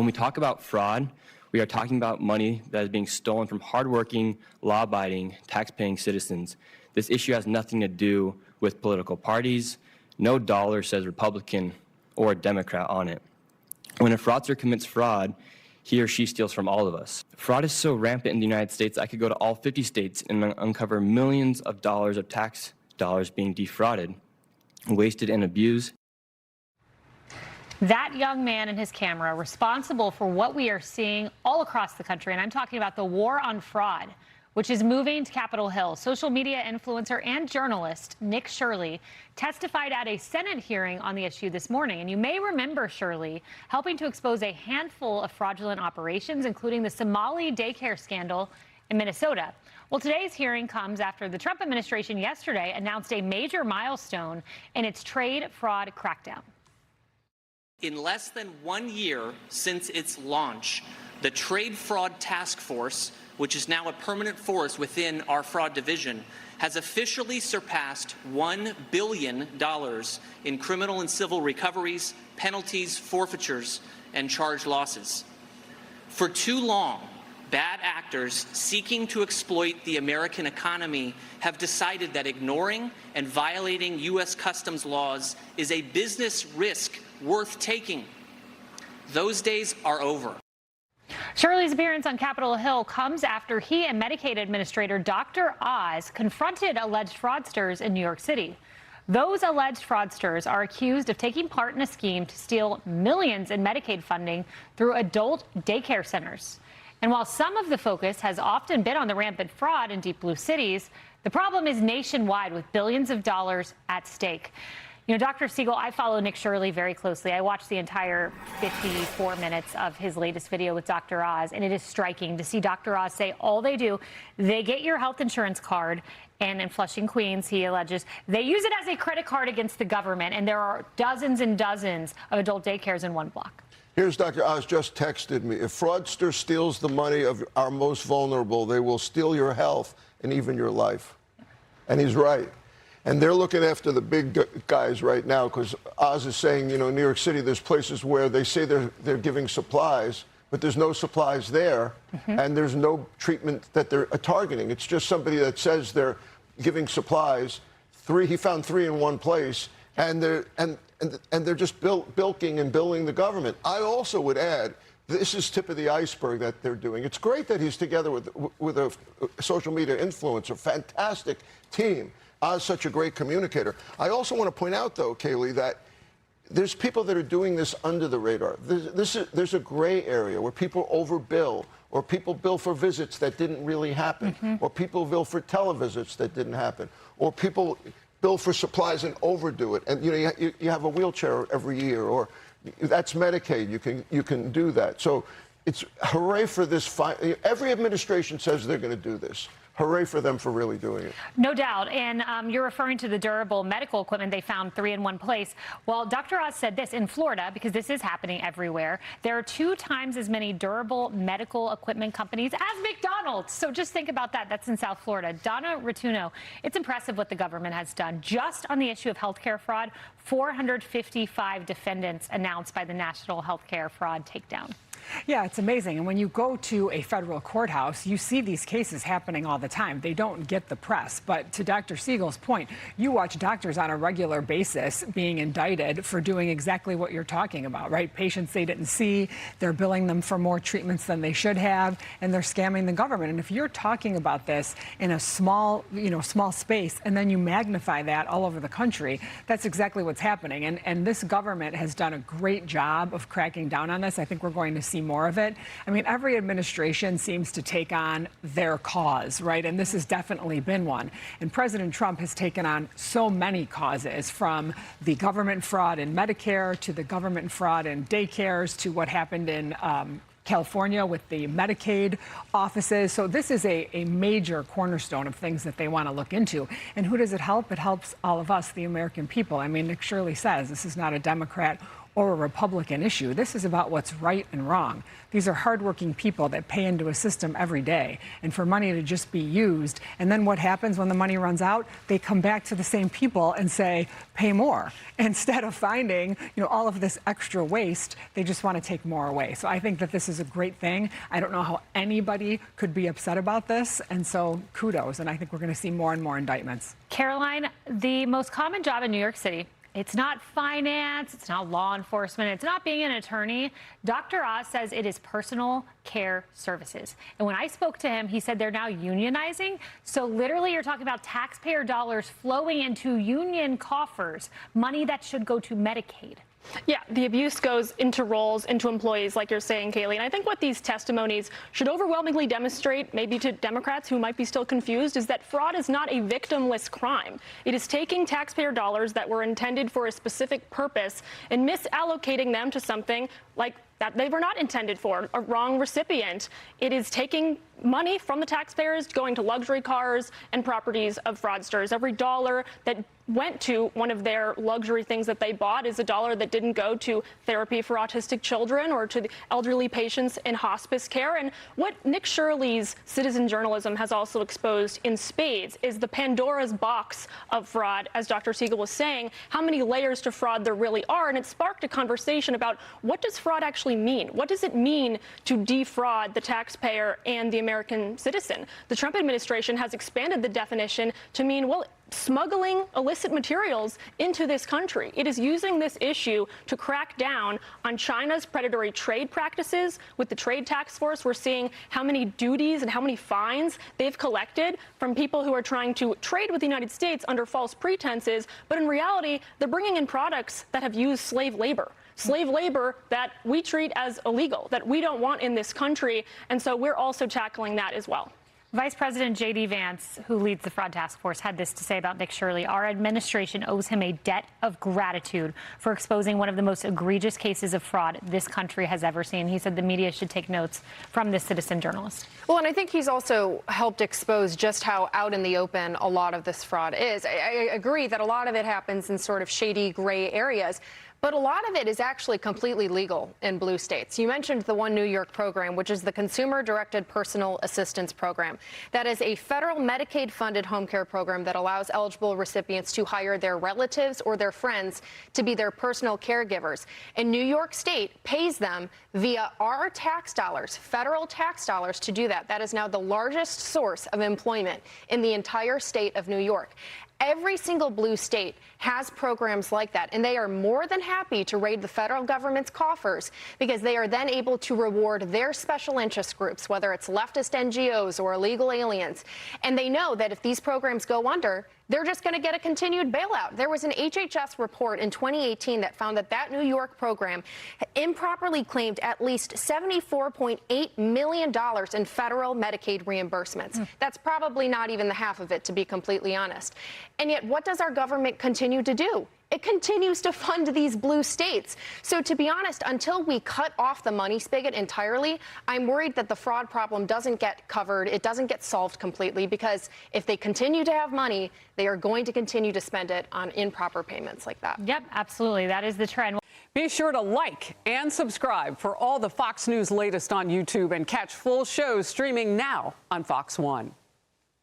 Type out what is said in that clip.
When we talk about fraud, we are talking about money that is being stolen from hardworking, law-abiding, tax-paying citizens. This issue has nothing to do with political parties. No dollar says Republican or Democrat on it. When a fraudster commits fraud, he or she steals from all of us. Fraud is so rampant in the United States, I could go to all 50 states and uncover millions of dollars of tax dollars being defrauded, wasted, and abused. That young man and his camera responsible for what we are seeing all across the country. And I'm talking about the war on fraud, which is moving to Capitol Hill. Social media influencer and journalist Nick Shirley testified at a Senate hearing on the issue this morning. And you may remember Shirley helping to expose a handful of fraudulent operations, including the Somali daycare scandal in Minnesota. Well, today's hearing comes after the Trump administration yesterday announced a major milestone in its trade fraud crackdown. In less than 1 year since its launch, the Trade Fraud Task Force, which is now a permanent force within our fraud division, has officially surpassed $1 billion in criminal and civil recoveries, penalties, forfeitures, and charged losses. For too long, bad actors seeking to exploit the American economy have decided that ignoring and violating U.S. customs laws is a business risk worth taking. Those days are over. Shirley's appearance on Capitol Hill comes after he and Medicaid Administrator Dr. Oz confronted alleged fraudsters in New York City. Those alleged fraudsters are accused of taking part in a scheme to steal millions in Medicaid funding through adult daycare centers. And while some of the focus has often been on the rampant fraud in deep blue cities, the problem is nationwide with billions of dollars at stake. You know, Dr. Siegel, I follow Nick Shirley very closely. I watched the entire 54 minutes of his latest video with Dr. Oz, and it is striking to see Dr. Oz say all they do, they get your health insurance card, and in Flushing, Queens, he alleges, they use it as a credit card against the government, and there are dozens and dozens of adult daycares in one block. Here's Dr. Oz just texted me. If fraudster steals the money of our most vulnerable, they will steal your health and even your life. And he's right. And they're looking after the big guys right now because Oz is saying, you know, in New York City, there's places where they say they're giving supplies, but there's no supplies there, and there's no treatment that they're targeting. It's just somebody that says they're giving supplies. He found 3 in one place, and they're just bilking and billing the government. I also would add, this is tip of the iceberg that they're doing. It's great that he's together with a social media influencer, fantastic team. Oz such a great communicator. I also want to point out, though, Kayleigh, that there's people that are doing this under the radar. There's a gray area where people overbill, or people bill for visits that didn't really happen, or people bill for televisits that didn't happen, or people bill for supplies and overdo it. And you know, you have a wheelchair every year, or that's Medicaid. You can do that. So it's hooray for this. Every administration says they're going to do this. Hooray for them for really doing it. No doubt. And you're referring to the durable medical equipment they found 3 in one place. Well, Dr. Oz said this in Florida, because this is happening everywhere. There are 2 times as many durable medical equipment companies as McDonald's. So just think about that. That's in South Florida. Donna Rotuno, it's impressive what the government has done. Just on the issue of healthcare fraud, 455 defendants announced by the National Healthcare Fraud Takedown. Yeah, it's amazing. And when you go to a federal courthouse, you see these cases happening all the time. They don't get the press. But to Dr. Siegel's point, you watch doctors on a regular basis being indicted for doing exactly what you're talking about, right? Patients they didn't see, they're billing them for more treatments than they should have, and they're scamming the government. And if you're talking about this in a small space, and then you magnify that all over the country, that's exactly what's happening. And this government has done a great job of cracking down on this. I think we're going to see more of it. I mean, every administration seems to take on their cause, right? And this has definitely been one. And President Trump has taken on so many causes, from the government fraud in Medicare to the government fraud in daycares to what happened in California with the Medicaid offices. So this is a major cornerstone of things that they want to look into. And who does it help? It helps all of us, the American people. I mean, Nick Shirley says this is not a Democrat or a Republican issue. This is about what's right and wrong. These are hardworking people that pay into a system every day. And for money to just be used, and then what happens when the money runs out? They come back to the same people and say, pay more. Instead of finding, all of this extra waste, they just want to take more away. So I think that this is a great thing. I don't know how anybody could be upset about this. And so kudos. And I think we're going to see more and more indictments. Caroline, the most common job in New York City, it's not finance, it's not law enforcement, it's not being an attorney. Dr. Oz says it is personal care services. And when I spoke to him, he said they're now unionizing. So literally you're talking about taxpayer dollars flowing into union coffers, money that should go to Medicaid. Yeah, the abuse goes into roles, into employees, like you're saying, Kaylee. And I think what these testimonies should overwhelmingly demonstrate, maybe to Democrats who might be still confused, is that fraud is not a victimless crime. It is taking taxpayer dollars that were intended for a specific purpose and misallocating them to something like that they were not intended for, a wrong recipient. It is taking money from the taxpayers, going to luxury cars and properties of fraudsters. Every dollar that went to one of their luxury things that they bought is a dollar that didn't go to therapy for autistic children or to the elderly patients in hospice care. And what Nick Shirley's citizen journalism has also exposed in spades is the Pandora's box of fraud, as Dr. Siegel was saying, how many layers to fraud there really are. And it sparked a conversation about what does fraud actually mean? What does it mean to defraud the taxpayer and the American citizen? The Trump administration has expanded the definition to mean, well, smuggling illicit materials into this country. It is using this issue to crack down on China's predatory trade practices. With the trade tax force, we're seeing how many duties and how many fines they've collected from people who are trying to trade with the United States under false pretenses. But in reality, they're bringing in products that have used slave labor that we treat as illegal, that we don't want in this country. And so we're also tackling that as well. Vice President J.D. Vance, who leads the fraud task force, had this to say about Nick Shirley. Our administration owes him a debt of gratitude for exposing one of the most egregious cases of fraud this country has ever seen. He said the media should take notes from this citizen journalist. Well, and I think he's also helped expose just how out in the open a lot of this fraud is. I agree that a lot of it happens in sort of shady gray areas. But a lot of it is actually completely legal in blue states. You mentioned the One New York program, which is the Consumer-Directed Personal Assistance Program. That is a federal Medicaid-funded home care program that allows eligible recipients to hire their relatives or their friends to be their personal caregivers. And New York State pays them via our tax dollars, federal tax dollars, to do that. That is now the largest source of employment in the entire state of New York. Every single blue state has programs like that, and they are more than happy to raid the federal government's coffers because they are then able to reward their special interest groups, whether it's leftist NGOs or illegal aliens. And they know that if these programs go under, they're just going to get a continued bailout. There was an HHS report in 2018 that found that New York program improperly claimed at least $74.8 million in federal Medicaid reimbursements. That's probably not even the half of it, to be completely honest. And yet, what does our government continue to do? It continues to fund these blue states. So to be honest, until we cut off the money spigot entirely, I'm worried that the fraud problem doesn't get covered. It doesn't get solved completely, because if they continue to have money, they are going to continue to spend it on improper payments like that. Yep, absolutely. That is the trend. Be sure to like and subscribe for all the Fox News latest on YouTube, and catch full shows streaming now on Fox One.